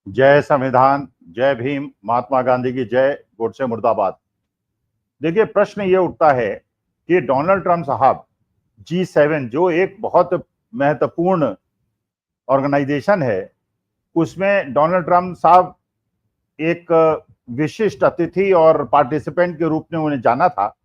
जय संविधान, जय भीम, महात्मा गांधी की जय, गोडसे मुर्दाबाद। देखिए, प्रश्न ये उठता है कि डोनाल्ड ट्रंप साहब G7 जो एक बहुत महत्वपूर्ण ऑर्गेनाइजेशन है, उसमें डोनाल्ड ट्रंप साहब एक विशिष्ट अतिथि और पार्टिसिपेंट के रूप में उन्हें जाना था।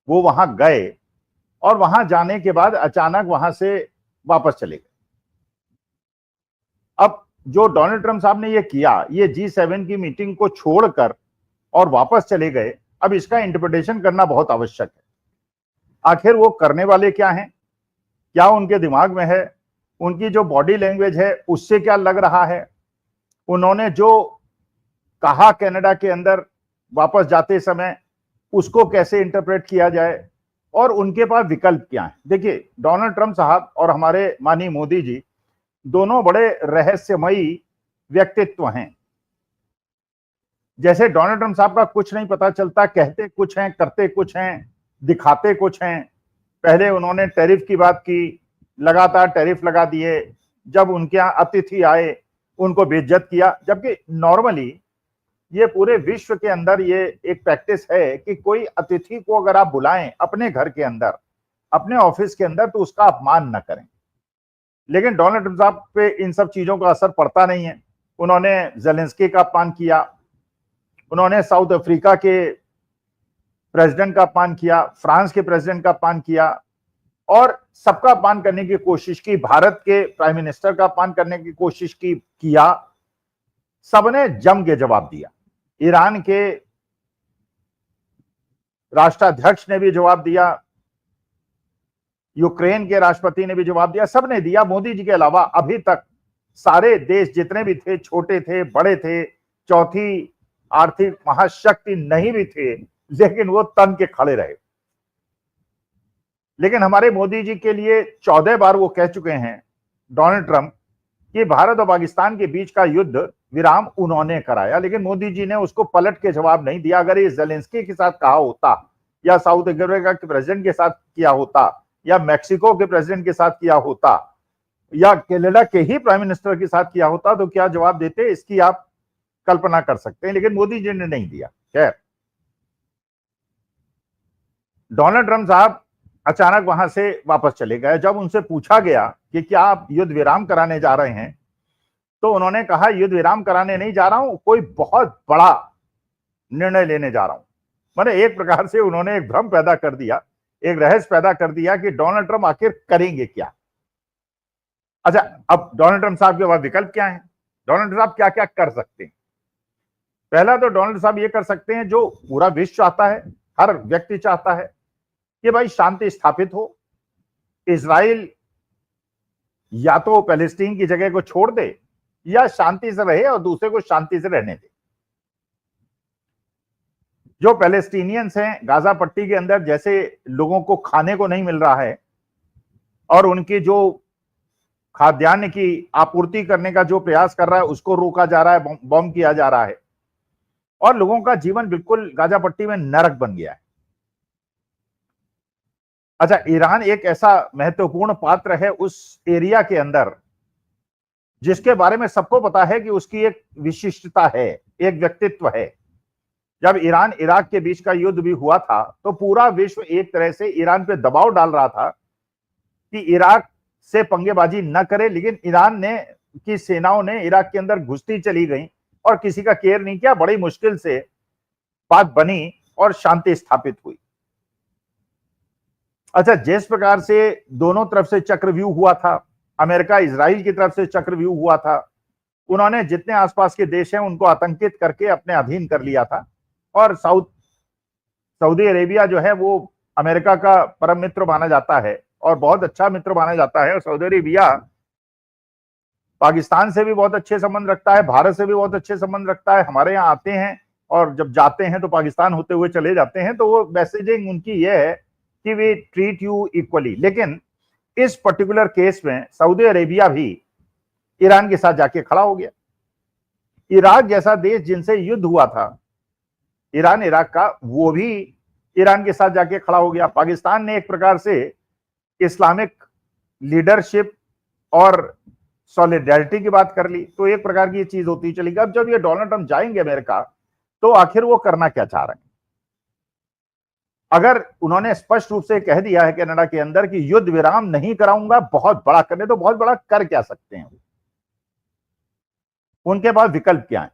वो वहां गए और वहां जाने के बाद अचानक वहां से वापस चले गए। अब जो डोनाल्ड ट्रंप साहब ने ये किया, ये G7 की मीटिंग को छोड़कर और वापस चले गए, अब इसका इंटरप्रिटेशन करना बहुत आवश्यक है। आखिर वो करने वाले क्या हैं, क्या उनके दिमाग में है, उनकी जो बॉडी लैंग्वेज है उससे क्या लग रहा है, उन्होंने जो कहा कनाडा के अंदर वापस जाते समय उसको कैसे इंटरप्रेट किया जाए और उनके पास विकल्प क्या है। देखिए, डोनाल्ड ट्रंप साहब और हमारे माननीय मोदी जी दोनों बड़े रहस्यमयी व्यक्तित्व हैं। जैसे डोनाल्ड ट्रंप साहब का कुछ नहीं पता चलता, कहते कुछ हैं, करते कुछ हैं, दिखाते कुछ हैं। पहले उन्होंने टैरिफ की बात की, लगातार टैरिफ लगा दिए। जब उनके यहाँ अतिथि आए उनको बेइज्जत किया, जबकि नॉर्मली ये पूरे विश्व के अंदर ये एक प्रैक्टिस है कि कोई अतिथि को अगर आप बुलाएं अपने घर के अंदर, अपने ऑफिस के अंदर, तो उसका अपमान न करें। लेकिन डोनाल्ड ट्रंप साहब पे इन सब चीजों का असर पड़ता नहीं है। उन्होंने जेलेंस्की का अपमान किया, उन्होंने साउथ अफ्रीका के प्रेसिडेंट का अपमान किया, फ्रांस के प्रेसिडेंट का अपमान किया और सबका अपमान करने की कोशिश की। भारत के प्राइम मिनिस्टर का अपमान करने की कोशिश की किया। सबने जम के जवाब दिया। ईरान के राष्ट्राध्यक्ष ने भी जवाब दिया, यूक्रेन के राष्ट्रपति ने भी जवाब दिया, सबने दिया। मोदी जी के अलावा अभी तक सारे देश जितने भी थे, छोटे थे, बड़े थे, चौथी आर्थिक महाशक्ति नहीं भी थे, लेकिन वो तन के खड़े रहे। लेकिन हमारे मोदी जी के लिए 14 बार वो कह चुके हैं, डोनाल्ड ट्रंप, कि भारत और पाकिस्तान के बीच का युद्ध विराम उन्होंने कराया, लेकिन मोदी जी ने उसको पलट के जवाब नहीं दिया। अगर ये जेलेंस्की के साथ कहा होता या साउथ अफ्रीका के प्रेसिडेंट के साथ किया होता या मैक्सिको के प्रेसिडेंट के साथ किया होता या कनाडा के ही प्राइम मिनिस्टर के साथ किया होता, तो क्या जवाब देते, इसकी आप कल्पना कर सकते हैं। लेकिन मोदी जी ने नहीं दिया। खैर, डोनाल्ड ट्रंप साहब अचानक वहां से वापस चले गए। जब उनसे पूछा गया कि क्या आप युद्ध विराम कराने जा रहे हैं, तो उन्होंने कहा, युद्ध विराम कराने नहीं जा रहा हूं, कोई बहुत बड़ा निर्णय लेने जा रहा हूं। मैंने एक प्रकार से उन्होंने एक भ्रम पैदा कर दिया, एक रहस्य पैदा कर दिया कि डोनाल्ड ट्रंप आखिर करेंगे क्या। अच्छा, अब डोनाल्ड ट्रंप साहब के पास विकल्प क्या है, डोनाल्ड ट्रंप क्या क्या कर सकते हैं। पहला तो डोनाल्ड साहब ये कर सकते हैं जो पूरा विश्व चाहता है, हर व्यक्ति चाहता है, कि भाई शांति स्थापित हो। इजराइल या तो पैलेस्टीन की जगह को छोड़ दे या शांति से रहे और दूसरे को शांति से रहने दे। जो पैलेस्टीनियंस हैं गाजा पट्टी के अंदर, जैसे लोगों को खाने को नहीं मिल रहा है और उनकी जो खाद्यान्न की आपूर्ति करने का जो प्रयास कर रहा है उसको रोका जा रहा है, बॉम्ब किया जा रहा है और लोगों का जीवन बिल्कुल गाजा पट्टी में नरक बन गया है। अच्छा, ईरान एक ऐसा महत्वपूर्ण पात्र है उस एरिया के अंदर जिसके बारे में सबको पता है कि उसकी एक विशिष्टता है, एक व्यक्तित्व है। जब ईरान इराक के बीच का युद्ध भी हुआ था तो पूरा विश्व एक तरह से ईरान पे दबाव डाल रहा था कि इराक से पंगेबाजी न करे, लेकिन ईरान ने की सेनाओं ने इराक के अंदर घुसती चली गई और किसी का केयर नहीं किया। बड़ी मुश्किल से बात बनी और शांति स्थापित हुई। अच्छा, जिस प्रकार से दोनों तरफ से चक्रव्यूह हुआ था, अमेरिका इजराइल की तरफ से चक्रव्यूह हुआ था, उन्होंने जितने आसपास के देश हैं उनको आतंकित करके अपने अधीन कर लिया था। और सऊदी अरेबिया जो है वो अमेरिका का परम मित्र माना जाता है और बहुत अच्छा मित्र माना जाता है। और सऊदी अरेबिया पाकिस्तान से भी बहुत अच्छे संबंध रखता है, भारत से भी बहुत अच्छे संबंध रखता है। हमारे यहाँ आते हैं और जब जाते हैं तो पाकिस्तान होते हुए चले जाते हैं, तो वो मैसेजिंग उनकी ये है कि वी ट्रीट यू इक्वली। लेकिन इस पर्टिकुलर केस में सऊदी अरेबिया भी ईरान के साथ जाके खड़ा हो गया। इराक जैसा देश जिनसे युद्ध हुआ था, ईरान इराक का, वो भी ईरान के साथ जाके खड़ा हो गया। पाकिस्तान ने एक प्रकार से इस्लामिक लीडरशिप और सॉलिडेरिटी की बात कर ली, तो एक प्रकार की ये चीज होती चलेगी। अब जब ये डोनाल्ड ट्रंप जाएंगे अमेरिका, तो आखिर वो करना क्या चाह रहे हैं? अगर उन्होंने स्पष्ट रूप से कह दिया है कनाडा के अंदर कि युद्ध विराम नहीं कराऊंगा, बहुत बड़ा करने, तो बहुत बड़ा कर क्या सकते हैं? उनके पास विकल्प क्या है?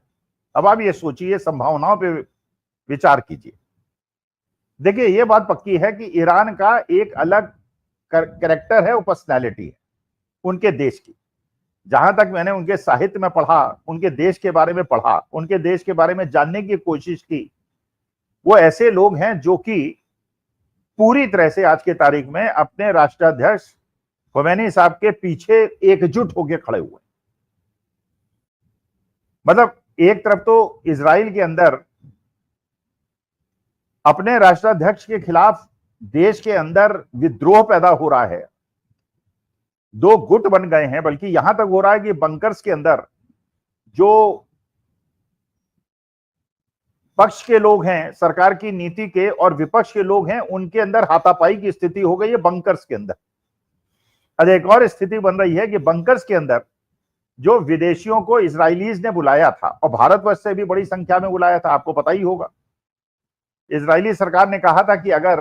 अब आप ये सोचिए, संभावनाओं पे विचार कीजिए। देखिए, ये बात पक्की है कि ईरान का एक अलग कैरेक्टर है, वो पर्सनैलिटी है उनके देश की। जहां तक मैंने उनके साहित्य में पढ़ा, उनके देश के बारे में पढ़ा, उनके देश के बारे में जानने की कोशिश की, वो ऐसे लोग हैं जो कि पूरी तरह से आज की तारीख में अपने राष्ट्राध्यक्ष khomeini साहब के पीछे एकजुट होकर खड़े हुए। मतलब एक तरफ तो इजराइल के अंदर अपने राष्ट्राध्यक्ष के खिलाफ देश के अंदर विद्रोह पैदा हो रहा है, दो गुट बन गए हैं, बल्कि यहां तक हो रहा है कि बंकर्स के अंदर जो पक्ष के लोग हैं, सरकार की नीति के, और विपक्ष के लोग हैं, उनके अंदर हाथापाई की स्थिति हो गई है बंकर्स के अंदर। अब एक और स्थिति बन रही है कि बंकर्स के अंदर जो विदेशियों को इजरायलीज ने बुलाया था, और भारतवर्ष से भी बड़ी संख्या में बुलाया था, आपको पता ही होगा। इजरायली सरकार ने कहा था कि अगर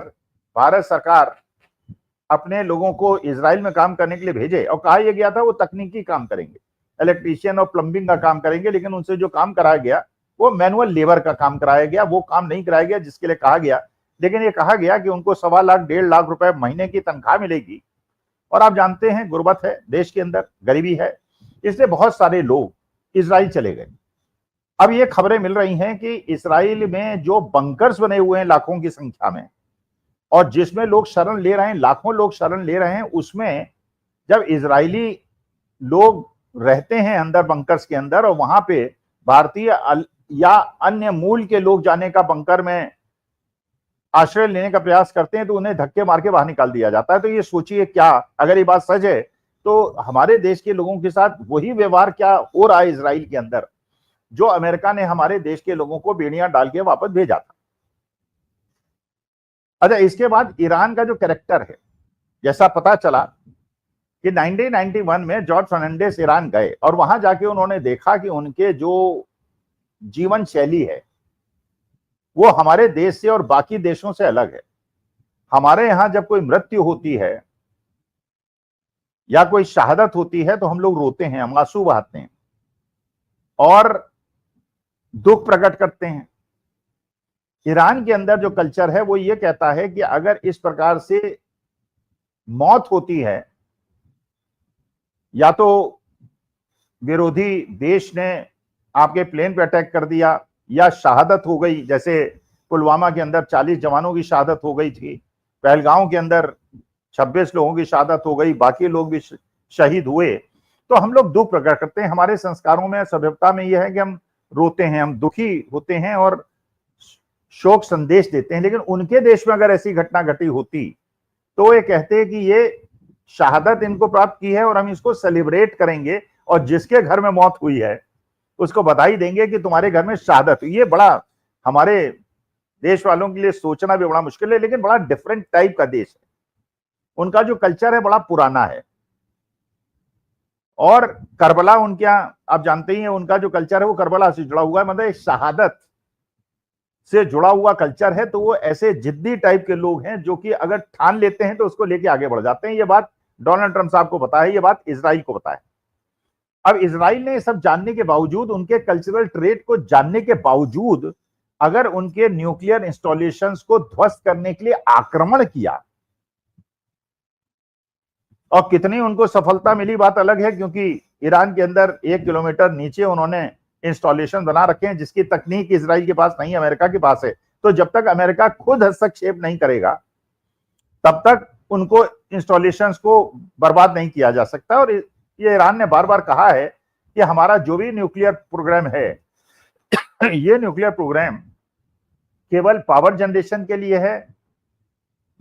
भारत सरकार अपने लोगों को इजराइल में काम करने के लिए भेजे, और कहा यह गया था वो तकनीकी काम करेंगे, इलेक्ट्रीशियन और प्लम्बिंग का काम करेंगे, लेकिन उनसे जो काम कराया गया वो मैनुअल लेबर का काम कराया गया, वो काम नहीं कराया गया जिसके लिए कहा गया। लेकिन ये कहा गया कि उनको 1.25 लाख 1.5 लाख रुपए महीने की तनख्वाह मिलेगी। और आप जानते हैं गुर्बत है देश के अंदर, गरीबी है, इसलिए बहुत सारे लोग इजराइल चले गए। अब ये खबरें मिल रही हैं कि इजराइल में जो बंकर्स बने हुए हैं लाखों की संख्या में, और जिसमें लोग शरण ले रहे हैं, लाखों लोग शरण ले रहे हैं, उसमें जब इजरायली लोग रहते हैं अंदर बंकर्स के अंदर, और वहां पे भारतीय या अन्य मूल के लोग जाने का बंकर में आश्रय लेने का प्रयास करते हैं, तो उन्हें धक्के मार के बाहर निकाल दिया जाता है। तो ये सोचिए, क्या अगर ये बात सच है तो हमारे देश के लोगों के साथ वही व्यवहार क्या हो रहा है इजराइल के अंदर, जो अमेरिका ने हमारे देश के लोगों को बेड़ियां डाल के वापस भेजा था। अच्छा, इसके बाद ईरान का जो कैरेक्टर है, जैसा पता चला कि 1991 में जॉर्ज फर्नांडिस ईरान गए, और वहां जाके उन्होंने देखा कि उनके जो जीवन शैली है वो हमारे देश से और बाकी देशों से अलग है। हमारे यहां जब कोई मृत्यु होती है या कोई शहादत होती है तो हम लोग रोते हैं, हम आंसू बहाते हैं और दुख प्रकट करते हैं। ईरान के अंदर जो कल्चर है वो ये कहता है कि अगर इस प्रकार से मौत होती है, या तो विरोधी देश ने आपके प्लेन पे अटैक कर दिया, या शहादत हो गई, जैसे पुलवामा के अंदर 40 जवानों की शहादत हो गई थी, पहलगांव के अंदर 26 लोगों की शहादत हो गई, बाकी लोग भी शहीद हुए, तो हम लोग दुख प्रकट करते हैं। हमारे संस्कारों में, सभ्यता में यह है कि हम रोते हैं, हम दुखी होते हैं और शोक संदेश देते हैं। लेकिन उनके देश में अगर ऐसी घटना घटी होती तो ये कहते हैं कि ये शहादत इनको प्राप्त की है और हम इसको सेलिब्रेट करेंगे, और जिसके घर में मौत हुई है उसको बधाई देंगे कि तुम्हारे घर में शहादत हुई। ये बड़ा हमारे देश वालों के लिए सोचना भी बड़ा मुश्किल है, लेकिन बड़ा डिफरेंट टाइप का देश है। उनका जो कल्चर है बड़ा पुराना है, और करबला उनके यहाँ आप जानते ही हैं, उनका जो कल्चर है वो करबला से जुड़ा हुआ है, मतलब एक शहादत से जुड़ा हुआ कल्चर है। तो वो ऐसे जिद्दी टाइप के लोग हैं जो कि अगर ठान लेते हैं तो उसको लेके आगे बढ़ जाते हैं। ये बात डोनाल्ड ट्रंप साहब को पता है, ये बात इजराइल को पता है। अब इजराइल ने सब जानने के बावजूद, उनके कल्चरल ट्रेट को जानने के बावजूद, अगर उनके न्यूक्लियर इंस्टॉलेशंस को ध्वस्त करने के लिए आक्रमण किया, और कितनी उनको सफलता मिली बात अलग है, क्योंकि ईरान के अंदर 1 किलोमीटर नीचे उन्होंने इंस्टॉलेशन बना रखे हैं जिसकी तकनीक इजराइल के पास नहीं, अमेरिका के पास है। तो जब तक अमेरिका खुद हस्तक्षेप नहीं करेगा तब तक उनको इंस्टॉलेशंस को बर्बाद नहीं किया जा सकता। और ये ईरान ने बार बार कहा है कि हमारा जो भी न्यूक्लियर प्रोग्राम है ये न्यूक्लियर प्रोग्राम केवल पावर जनरेशन के लिए है,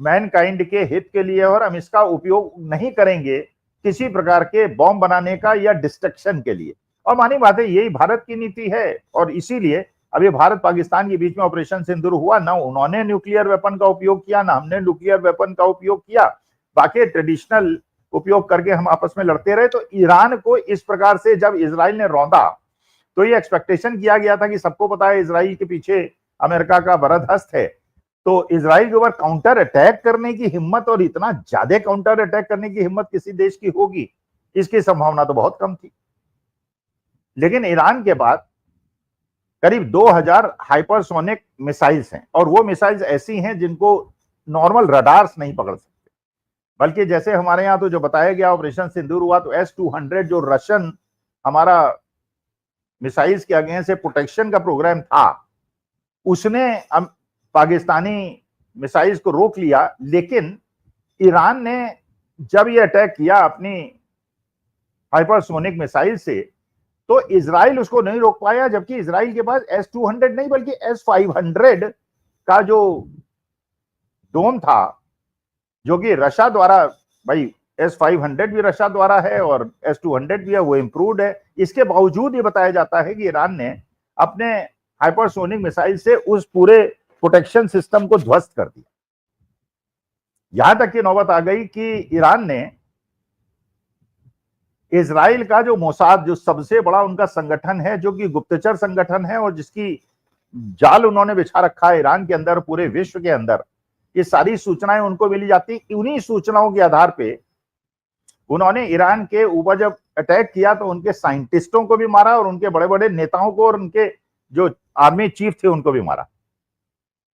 मैनकाइंड के हित के लिए, और हम इसका उपयोग नहीं करेंगे किसी प्रकार के बॉम्ब बनाने का या डिस्ट्रक्शन के लिए। और मानी बात है, यही भारत की नीति है, और इसीलिए अभी भारत पाकिस्तान के बीच में ऑपरेशन सिंदूर हुआ, ना उन्होंने न्यूक्लियर वेपन का उपयोग किया, ना हमने न्यूक्लियर वेपन का उपयोग किया। बाकी ट्रेडिशनल उपयोग करके हम आपस में लड़ते रहे। तो ईरान को इस प्रकार से जब इजराइल ने रौंदा तो ये एक्सपेक्टेशन किया गया था कि सबको पता है इजराइल के पीछे अमेरिका का बरद हस्त है, तो इजराइल के ऊपर काउंटर अटैक करने की हिम्मत और इतना ज्यादा काउंटर अटैक करने की हिम्मत किसी देश की होगी, इसकी संभावना तो बहुत कम थी। लेकिन ईरान के बाद करीब 2000 हाइपरसोनिक मिसाइल्स हैं और वो मिसाइल्स ऐसी हैं जिनको नॉर्मल रडार्स नहीं पकड़ सकते, बल्कि जैसे हमारे यहां तो जो बताया गया ऑपरेशन सिंदूर हुआ तो S-200 जो रशियन हमारा मिसाइल्स के अगेंस्ट से प्रोटेक्शन का प्रोग्राम था, उसने पाकिस्तानी मिसाइल्स को रोक लिया। लेकिन ईरान ने जब ये अटैक किया अपनी हाइपरसोनिक मिसाइल से तो इजराइल उसको नहीं रोक पाया, जबकि इजराइल के पास S-200 नहीं बल्कि S-500 का जो डोम था, जो कि रशिया द्वारा, भाई S-500 भी रशिया द्वारा है और S-200 भी है, वो इंप्रूव्ड है। इसके बावजूद ये बताया जाता है कि ईरान ने अपने हाइपरसोनिक मिसाइल से उस पूरे प्रोटेक्शन सिस्टम को ध्वस्त कर दिया। यहां तक की नौबत आ गई कि ईरान ने इजराइल का जो मोसाद, जो सबसे बड़ा उनका संगठन है, जो कि गुप्तचर संगठन है और जिसकी जाल उन्होंने बिछा रखा है ईरान के अंदर, पूरे विश्व के अंदर, ये सारी सूचनाएं उनको मिली जाती। उन्हीं सूचनाओं के आधार पे उन्होंने ईरान के ऊपर जब अटैक किया तो उनके साइंटिस्टों को भी मारा और उनके बड़े बड़े नेताओं को और उनके जो आर्मी चीफ थे उनको भी मारा,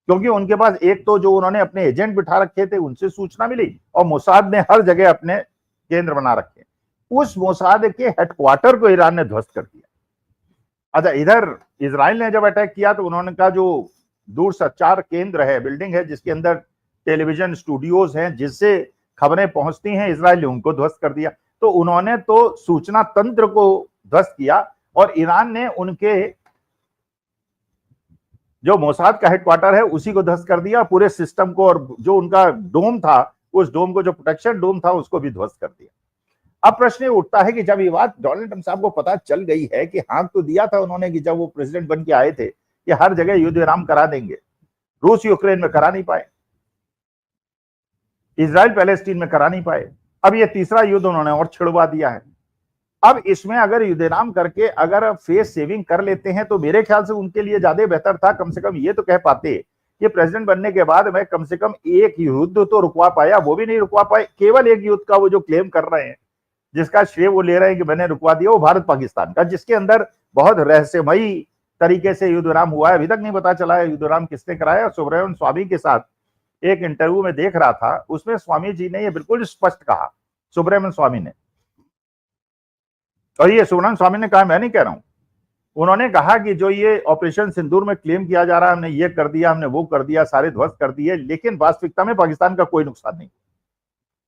क्योंकि उनके पास एक तो जो उन्होंने अपने एजेंट बिठा रखे थे उनसे सूचना मिली और मोसाद ने हर जगह अपने केंद्र बना रखे। उस मोसाद के हेडक्वार्टर को ईरान ने ध्वस्त कर दिया। अच्छा, इधर इजराइल ने जब अटैक किया तो उन्होंने कहा जो दूर संचार केंद्र है, बिल्डिंग है जिसके अंदर टेलीविजन स्टूडियोज हैं जिससे खबरें पहुंचती हैं, इजराइल ने उनको ध्वस्त कर दिया। तो उन्होंने तो सूचना तंत्र को ध्वस्त किया और ईरान ने उनके जो मोसाद का हेडक्वार्टर है उसी को ध्वस्त कर दिया, पूरे सिस्टम को, और जो उनका डोम था उस डोम को, जो प्रोटेक्शन डोम था, उसको भी ध्वस्त कर दिया। अब प्रश्न ये उठता है कि जब ये बात डोनाल्ड ट्रंप साहब को पता चल गई है कि हाँ तो दिया था उन्होंने कि जब वो प्रेसिडेंट बन के आए थे कि हर जगह युद्ध विराम करा देंगे, रूस यूक्रेन में करा नहीं पाए, इजराइल पैलेस्टीन में करा नहीं पाए, अब ये तीसरा युद्ध उन्होंने और छिड़वा दिया है। अब इसमें अगर युद्ध विराम करके अगर फेस सेविंग कर लेते हैं तो मेरे ख्याल से उनके लिए ज्यादा बेहतर था। कम से कम ये तो कह पाते कि प्रेसिडेंट बनने के बाद मैं कम से कम एक युद्ध तो रुकवा पाया, वो भी नहीं रुकवा पाए। केवल एक युद्ध का वो जो क्लेम कर रहे हैं, जिसका श्रेय वो ले रहे हैं कि मैंने रुकवा दिया, वो भारत पाकिस्तान का, जिसके अंदर बहुत रहस्यमयी तरीके से युद्ध विराम हुआ है। अभी तक नहीं पता चला है युद्ध विराम किसने कराया। सुब्रमण्यम स्वामी के साथ एक इंटरव्यू में देख रहा था, उसमें स्वामी जी ने ये बिल्कुल स्पष्ट कहा, सुब्रमण्यम स्वामी ने, और ये सुब्रमण्यम स्वामी ने कहा, मैं नहीं कह रहा हूं, उन्होंने कहा कि जो ये ऑपरेशन सिंदूर में क्लेम किया जा रहा है, हमने ये कर दिया, हमने वो कर दिया, सारे ध्वस्त कर दिए, लेकिन वास्तविकता में पाकिस्तान का कोई नुकसान नहीं।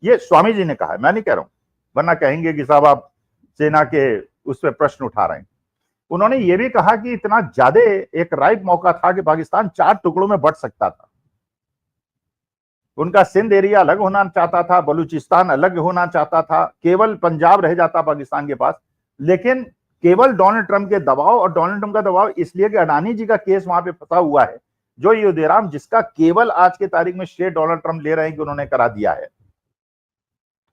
ये स्वामी जी ने कहा है, मैं नहीं कह रहा हूं, वरना कहेंगे कि साहब आप सेना के उस पर प्रश्न उठा रहे हैं। उन्होंने ये भी कहा कि इतना ज्यादा एक राइट मौका था कि पाकिस्तान 4 टुकड़ों में बंट सकता था। उनका सिंध एरिया अलग होना चाहता था, बलूचिस्तान अलग होना चाहता था, केवल पंजाब रह जाता पाकिस्तान के पास। लेकिन केवल डोनाल्ड ट्रंप के दबाव, और डोनाल्ड ट्रंप का दबाव इसलिए कि अडानी जी का केस वहां पे फंसा हुआ है, जो युद्ध विराम जिसका केवल आज के तारीख में श्रेय डोनाल्ड ट्रंप ले रहे हैं कि उन्होंने करा दिया है,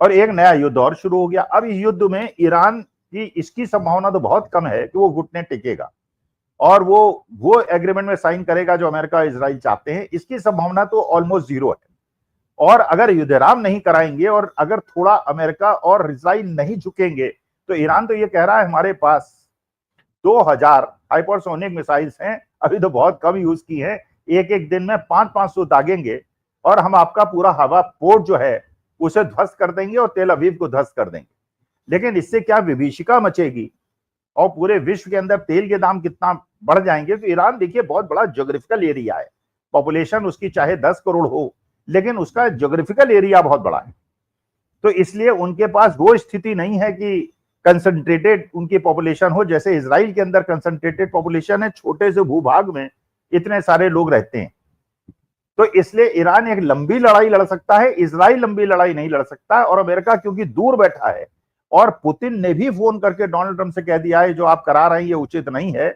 और एक नया युद्ध और शुरू हो गया। अब इस युद्ध में ईरान की इसकी संभावना तो बहुत कम है कि वो घुटने टिकेगा और वो एग्रीमेंट में साइन करेगा जो अमेरिका और इजराइल चाहते हैं। इसकी संभावना तो ऑलमोस्ट जीरो है। और अगर युद्ध विराम नहीं कराएंगे और अगर थोड़ा अमेरिका और इजराइल नहीं झुकेंगे तो ईरान तो ये कह रहा है हमारे पास 2000 हाइपरसोनिक मिसाइल्स हैं, अभी तो बहुत कम यूज की हैं, एक एक दिन में 500-500 दागेंगे और हम आपका पूरा हवा पोर्ट जो है उसे ध्वस्त कर देंगे और तेल अवीव को ध्वस्त कर देंगे। लेकिन इससे क्या विभीषिका मचेगी और पूरे विश्व के अंदर तेल के दाम कितना बढ़ जाएंगे। तो ईरान देखिए बहुत बड़ा ज्योग्राफिकल एरिया है, पॉपुलेशन उसकी चाहे 10 करोड़ हो, लेकिन उसका ज्योग्राफिकल एरिया बहुत बड़ा है। तो इसलिए उनके पास वो स्थिति नहीं है कि कंसंट्रेटेड उनकी पॉपुलेशन हो, जैसे इजराइल के अंदर कंसंट्रेटेड पॉपुलेशन है, छोटे से भूभाग में इतने सारे लोग रहते हैं। तो इसलिए ईरान एक लंबी लड़ाई लड़ सकता है, इजराइल लंबी लड़ाई नहीं लड़ सकता। और अमेरिका क्योंकि दूर बैठा है और पुतिन ने भी फोन करके डोनाल्ड ट्रंप से कह दिया है जो आप करा रहे हैं ये उचित नहीं है,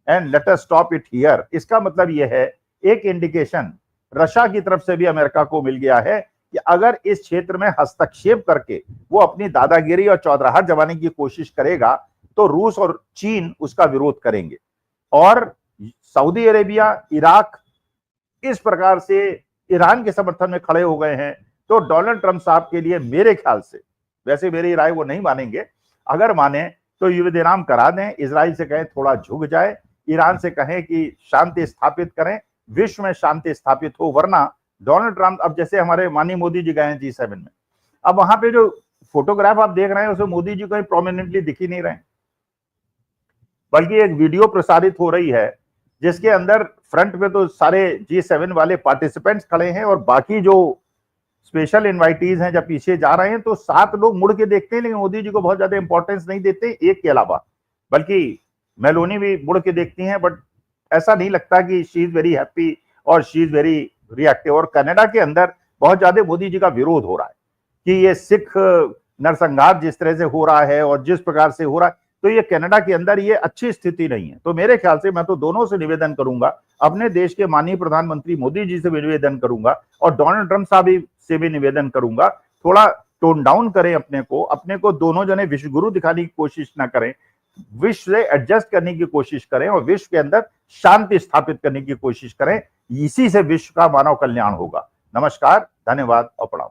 and let us stop it here. इसका मतलब यह है, एक इंडिकेशन रशिया की तरफ से भी अमेरिका को मिल गया है कि अगर इस क्षेत्र में हस्तक्षेप करके वो अपनी दादागिरी और चौधराहट जमाने की कोशिश करेगा तो रूस और चीन उसका विरोध करेंगे। और सऊदी अरेबिया, इराक इस प्रकार से ईरान के समर्थन में खड़े हो गए हैं, तो डोनाल्ड ट्रंप साहब के लिए मेरे ख्याल से, वैसे मेरी राय वो नहीं मानेंगे, अगर माने तो युद्ध विराम करा दें, इजराइल से कहें थोड़ा झुक जाए, ईरान से कहें कि शांति स्थापित करें, विश्व में शांति स्थापित हो। वरना डोनाल्ड ट्रंप, अब जैसे हमारे माननीय मोदी जी गए हैं G7 में, अब वहां पे जो फोटोग्राफ आप देख रहे हैं उसमें मोदी जी कहीं प्रोमिनेंटली दिख ही नहीं रहे, बल्कि एक वीडियो प्रसारित हो रही है जिसके अंदर फ्रंट पे तो सारे G7 वाले पार्टिसिपेंट्स खड़े हैं और बाकी जो स्पेशल इनवाइटीज हैं जब पीछे जा रहे हैं तो 7 लोग मुड़ के देखते हैं, लेकिन मोदी जी को बहुत ज्यादा इंपॉर्टेंस नहीं देते एक के अलावा, बल्कि मेलोनी भी मुड़ के देखती हैं, बट ऐसा नहीं लगता कि शी इज वेरी हैप्पी और शी इज वेरी रिएक्टिव। और कनाडा के अंदर बहुत ज्यादा मोदी जी का विरोध हो रहा है कि ये सिख नरसंहार जिस तरह से हो रहा है और जिस प्रकार से हो रहा है, तो ये कनाडा के अंदर ये अच्छी स्थिति नहीं है। तो मेरे ख्याल से मैं तो दोनों से निवेदन करूंगा, अपने देश के माननीय प्रधानमंत्री मोदी जी से भी निवेदन करूंगा और डोनाल्ड ट्रंप साहब से भी निवेदन करूंगा, थोड़ा टोन डाउन करें अपने को दोनों जने विश्व गुरु दिखाने की कोशिश ना करें, विश्व से एडजस्ट करने की कोशिश करें और विश्व के अंदर शांति स्थापित करने की कोशिश करें। इसी से विश्व का मानव कल्याण होगा। नमस्कार, धन्यवाद और प्रणाम।